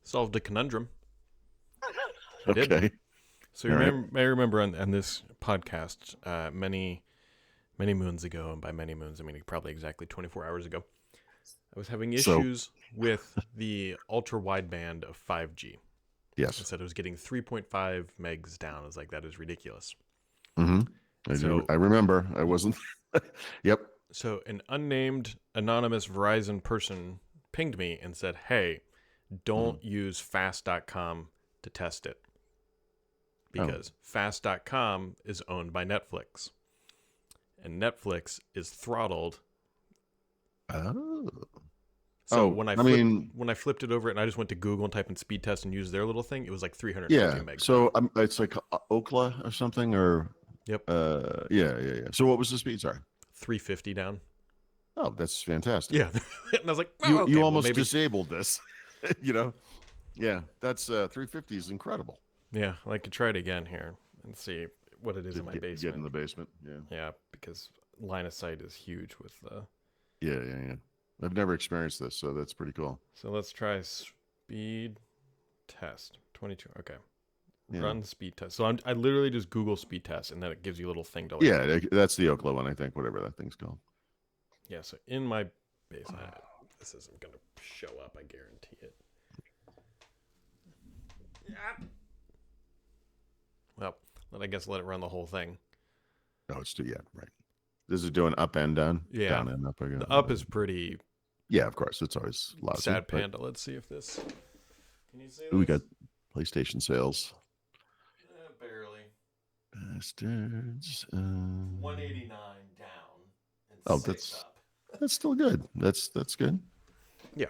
Solved a conundrum. I did. Okay. So All right. I remember on this podcast many moons ago, and by many moons I mean probably exactly 24 hours ago, I was having So, issues with the ultra wideband of 5G. I yes. said it was getting 3.5 megs down. I was like, that is ridiculous. hmm So I remember. I wasn't. Yep. so an unnamed anonymous Verizon person pinged me and said, "Hey, Mm. don't use fast.com to test it Oh. because fast.com is owned by Netflix and Netflix is throttled." Oh. So Oh. I mean, when I flipped it over and I just went to Google and typed in speed test and used their little thing, it was like 350 yeah. megs down. So it's like Okla or something, or Yep, yeah, yeah, yeah. So what was the speed? Sorry. 350 down. Oh, that's fantastic. Yeah, and I was like, You oh, you okay, well almost maybe. disabled this. you know. Yeah. That's 350 is incredible. Yeah, I could try it again here and see what it is To in my get in basement. the basement. Yeah. Yeah, because line of sight is huge with the. Yeah, yeah, yeah. I've never experienced this, so that's pretty cool. So let's try speed test 22. Okay, Yeah. run speed test. So I literally just Google speed test and then it gives you a little thing to like. Yeah, that's the Okla one, I think, whatever that thing's called. Yeah, so in my basement, this isn't gonna show up. I guarantee it. Yeah. Well, then I guess let it run the whole thing. Oh, it's too, yeah, right. This is doing up and down, Yeah, down and up again. the up is pretty Yeah, of course. It's always lousy, sad but panda. Let's see if this. Can you see ooh, we got this? PlayStation sales. Barely. Bastards. 189 down and Oh, 6 up. that's still good. That's good. Yeah.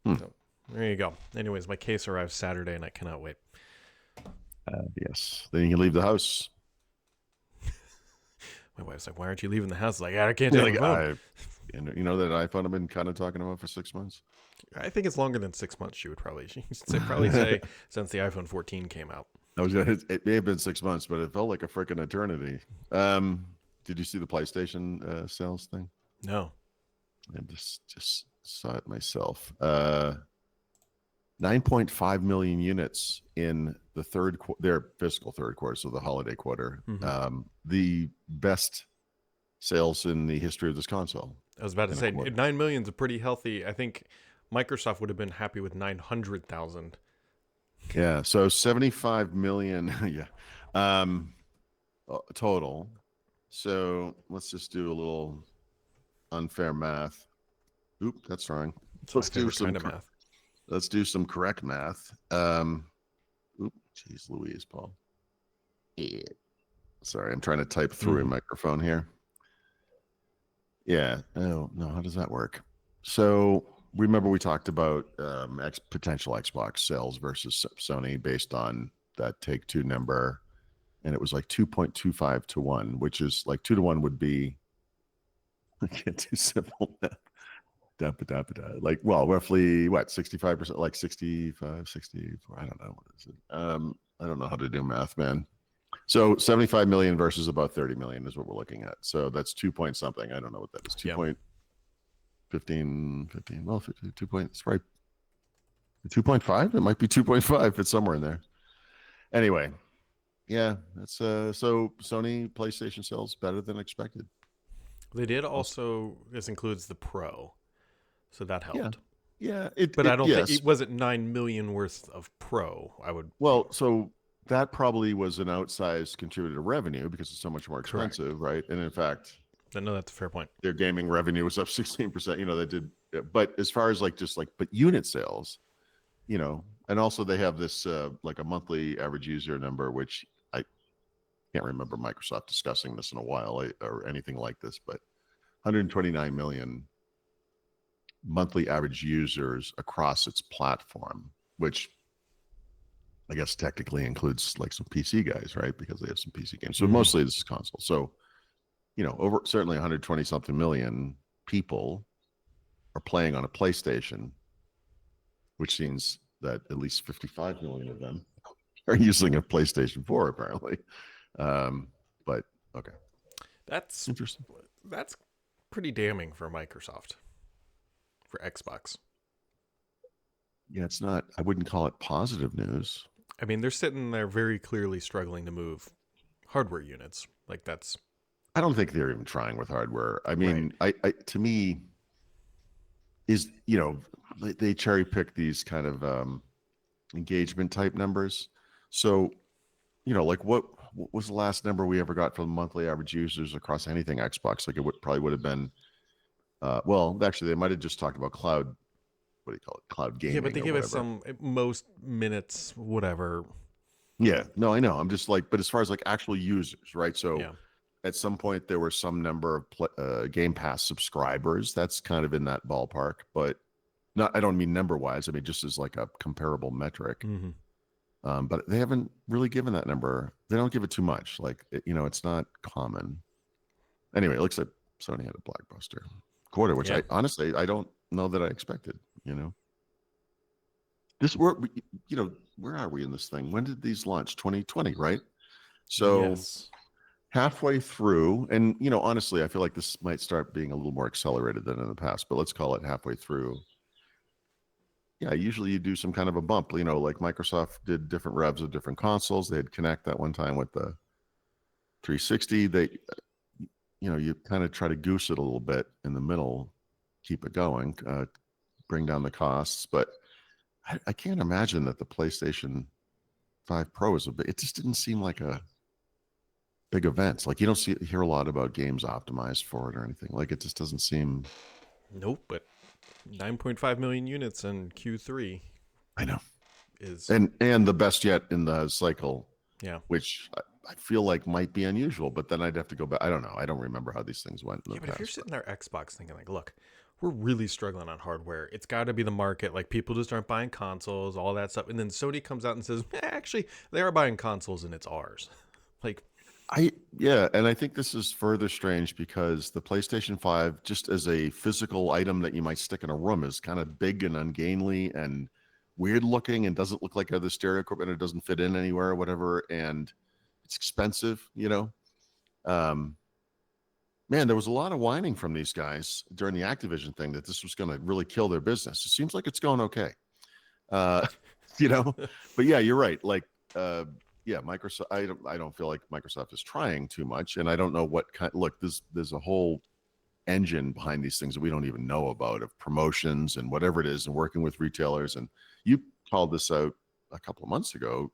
Hmm. So there you go. Anyways, my case arrives Saturday and I cannot wait. Yes. Then you can leave the house. My wife's like, "Why aren't you leaving the house?" Like, I can't Yeah, take the phone. you know that iPhone I've been kind of talking about for 6 months. I think it's longer than 6 months. She would probably probably say since the iPhone 14 came out. It may have been 6 months, but it felt like a freaking eternity. Did you see the PlayStation sales thing? No. I just saw it myself. 9.5 million units in the their fiscal third quarter, so the holiday quarter. Mm-hmm. The best sales in the history of this console. I was about to In a say quarter. 9 million is a pretty healthy. I think Microsoft would have been happy with 900,000. Yeah, so 75 million. Yeah, total. So let's just do a little unfair math. Oop, that's wrong. It's my Let's do favorite some. kind of math. Let's do some correct math. Oop, geez, Louise, Paul. Yeah. Sorry, I'm trying to type through a Mm-hmm. microphone here. Yeah. Oh no, how does that work? So remember we talked about potential Xbox sales versus Sony based on that Take Two number, and it was like 2.25 to 1, which is like 2 to 1 would be. I can't do simple math. Like, well, roughly what, 65%, like 65, 64. I don't know. What is it? I don't know how to do math, man. So 75 million versus about 30 million is what we're looking at. So that's 2 point something. I don't know what that is. 2 Yeah. point 15. Well, 2 point, it's right. 2.5. It might be 2.5. It's somewhere in there. Anyway, yeah, that's so Sony PlayStation sales better than expected. They did also. This includes the Pro, so that Yeah. helped. Yeah, But I don't think yes. it wasn't 9 million worth of Pro. I would. Well, so that probably was an outsized contributor to revenue because it's so much more Correct. expensive, right? And in fact, No, that's a fair point. their gaming revenue was up 16%. They did, but as far as but unit sales, and also they have this like a monthly average user number, which I can't remember Microsoft discussing this in a while or anything like this, but 129 million monthly average users across its platform, which I guess technically includes like some PC guys, right? Because they have some PC games. So mostly this is console. So, over certainly 120 something million people are playing on a PlayStation, which means that at least 55 million of them are using a PlayStation 4, apparently. But okay. That's Interesting. that's pretty damning for Microsoft, for Xbox. Yeah, it's not. I wouldn't call it positive news. I mean, they're sitting there very clearly struggling to move hardware units. Like that's I don't think they're even trying with hardware. I right. mean, I to me is they cherry pick these kind of engagement type numbers. So like what was the last number we ever got from monthly average users across anything Xbox? Like probably would have been. Well, actually, they might have just talked about cloud. What do you call it? Cloud Yeah, but gaming they or give us whatever. some most minutes, whatever. Yeah, no, I know. I'm just like, but as far as like actual users, right? So Yeah. at some point there were some number of Game Pass subscribers. That's kind of in that ballpark, but not. I don't mean number wise. I mean just as like a comparable metric. Mm-hmm. But they haven't really given that number. They don't give it too much. Like it's not common. Anyway, it looks like Sony had a blockbuster quarter, which Yeah. I honestly I don't know that I expected. This we're where are we in this thing? When did these launch? 2020, right? So Yes. halfway through, and honestly, I feel like this might start being a little more accelerated than in the past, but let's call it halfway through. Yeah, usually you do some kind of a bump, like Microsoft did different revs of different consoles. They had Kinect that one time with the 360. You kind of try to goose it a little bit in the middle, keep it going, bring down the costs. But I can't imagine that the PlayStation 5 Pro is it just didn't seem like a big event. Like you don't hear a lot about games optimized for it or anything. Like it just doesn't seem. Nope. But 9.5 million units in Q3 I know. is And the best yet in the cycle, yeah. which I feel like might be unusual, but then I'd have to go back. I don't know. I don't remember how these things went in Yeah, the but if you're past. sitting there Xbox thinking like, look, we're really struggling on hardware. It's got to be the market. Like people just aren't buying consoles, all that stuff. And then Sony comes out and says, actually, they are buying consoles and it's ours. Like, And I think this is further strange because the PlayStation 5, just as a physical item that you might stick in a room, is kind of big and ungainly and weird looking and doesn't look like other stereo equipment. It doesn't fit in anywhere or whatever. And it's expensive. Um, Man, there was a lot of whining from these guys during the Activision thing that this was going to really kill their business. It seems like it's going okay. Uh, you know, but yeah, you're right. Like, Microsoft. I don't feel like Microsoft is trying too much, and I don't know what kind. Look, there's a whole engine behind these things that we don't even know about of promotions and whatever it is, and working with retailers. And you called this out a couple of months ago.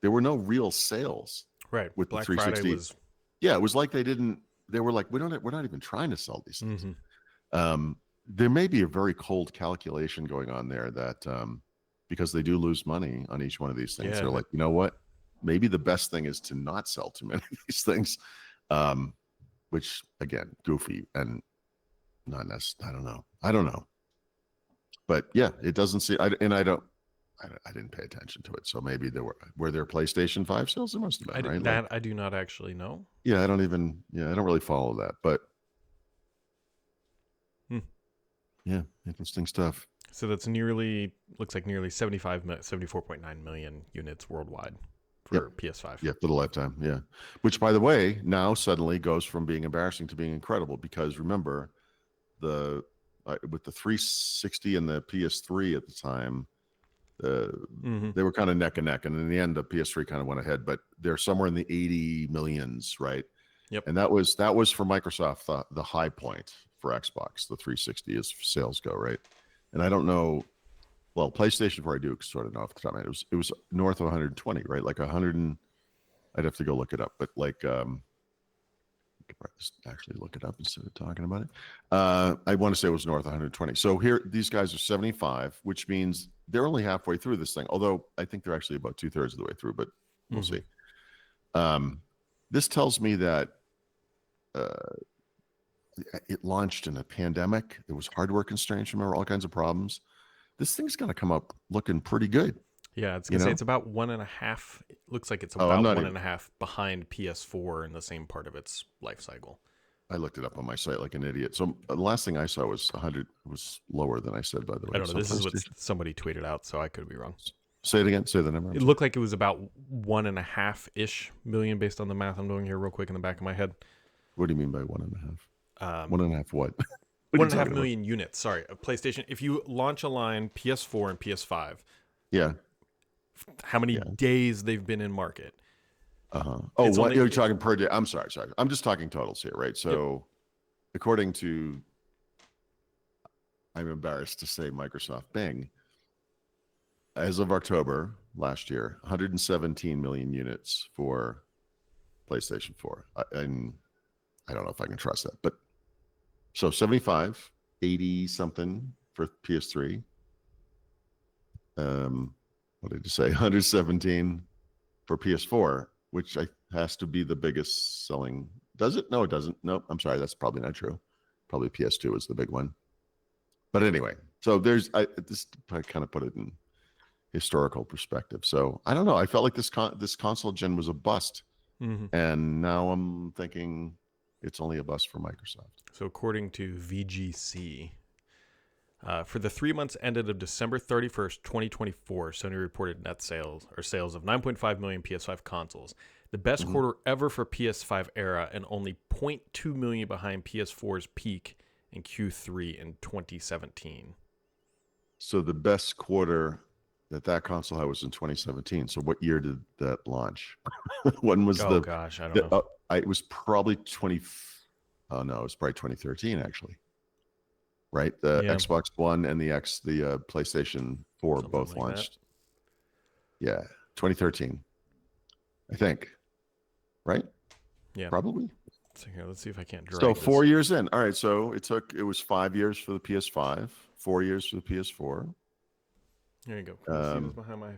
There were no real sales right. with Black the Friday 360. was. Yeah, it was like they didn't. They were like, we're not even trying to sell these things. Mm-hmm. There may be a very cold calculation going on there that because they do lose money on each one of these things, Yeah. they're like, you know what? Maybe the best thing is to not sell too many of these things, which again, goofy and not necessarily. I don't know, but yeah, it doesn't see. I didn't pay attention to it, so maybe there were there PlayStation 5 sales. There must have been, right? That I do not actually know. Yeah, I don't really follow that, but yeah, interesting stuff. So that's looks like nearly 74.9 million units worldwide for PS5. Yeah, for the lifetime. Yeah. Which, by the way, now suddenly goes from being embarrassing to being incredible because remember, with the 360 and the PS3 at the time, they were kind of neck and neck, and in the end, the PS3 kind of went ahead, but they're somewhere in the 80 millions, right? Yep. And that was for Microsoft the high point for Xbox. The 360 as sales go, right? And I don't know. Well, PlayStation 4, I do sort of know off the top of my head. It was north of 120, right? Like 100 and I'd have to go look it up, but like I could probably just actually look it up instead of talking about it. I want to say it was north of 120. So here, these guys are 75, which means they're only halfway through this thing. Although I think they're actually about 2/3 of the way through, but we'll see. This tells me that it launched in a pandemic. There was hardware constraints. Remember, all kinds of problems. This thing's going to come up looking pretty good. Yeah, it's gonna say it's about 1.5. It looks like it's about one and a half behind PS4 in the same part of its life cycle. I looked it up on my site like an idiot. So the last thing I saw was 100. It was lower than I said, by the way. I don't know. This is what somebody tweeted out, so I could be wrong. Say it again. Say the number. It looked like it was about 1.5-ish million based on the math I'm doing here real quick in the back of my head. What do you mean by 1.5? 1.5 what? What are One you and a half talking about? million units. Sorry, of PlayStation. If you launch a line PS4 and PS5, Yeah. how many Yeah. days they've been in market? Uh-huh. Oh, It's what only you're talking per day? I'm sorry. I'm just talking totals here, right? yep. So, according to, I'm embarrassed to say Microsoft Bing, as of October last year, 117 million units for PlayStation 4. And I don't know if I can trust that, but so 75, 80 something for PS3. What did you say? 117 for PS4, which has to be the biggest selling. Does it? No, it doesn't. Nope. I'm sorry. That's probably not true. Probably PS2 is the big one. But anyway, so this I kind of put it in historical perspective. So I don't know. I felt like this console gen was a bust, Mm-hmm. and now I'm thinking it's only a bust for Microsoft. So according to VGC, for the 3 months ended of December 31st, 2024, Sony reported net sales or sales of 9.5 million PS5 consoles, the best Mhm. quarter ever for PS5 era, and only zero point 0.2 million behind PS4's peak in Q3 in 2017. So the best quarter that console had was in 2017. So what year did that launch? When was Oh gosh, I don't know. it was probably 20. Oh no, it was probably 2013 actually. Right, the Yeah, Xbox One and the PlayStation 4 something both like that. launched. Yeah, 2013, I think. Right, Yeah. probably. So here, let's see if I can't So drag this. 4 years in. All right, so it was 5 years for the PS5, 4 years for the PS4. There you go. Can you see this behind my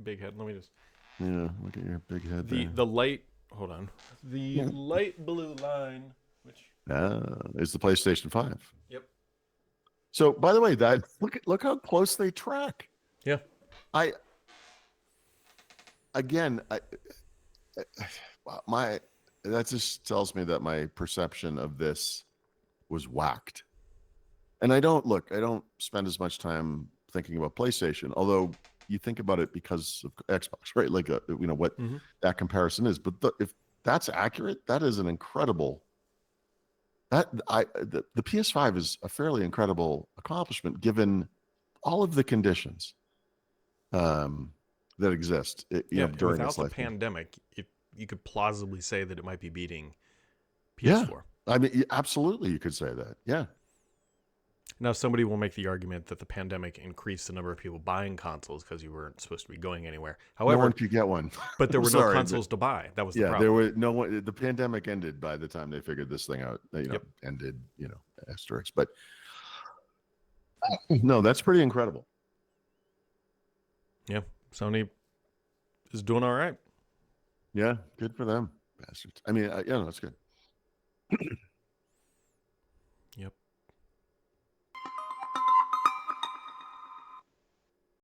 big head? Let me just Yeah, look at your big head the there. the light. Hold on. The light blue line, which Is the PlayStation 5. yep. So, by the way, that look how close they track. Yeah. I again, my that just tells me that my perception of this was whacked. And I don't spend as much time thinking about PlayStation, although you think about it because of Xbox, right? Like, what Mm-hmm. that comparison is. But if that's accurate, that is an incredible. The PS5 is a fairly incredible accomplishment given all of the conditions that exist, Yeah, and during without its the lifetime. pandemic, you could plausibly say that it might be beating Yeah, PS4. I mean, absolutely, you could say that. Yeah, Now, somebody will make the argument that the pandemic increased the number of people buying consoles because you weren't supposed to be going anywhere. no one However, could get one. but there I'm were no sorry. consoles to buy. That was the Yeah, there problem. was no one. The pandemic ended by the time they figured this thing out. Yep. Ended. Asterisk. But no, that's pretty incredible. Yeah. Sony is doing all right. Yeah, good for them, bastards. I mean, that's good. Yep.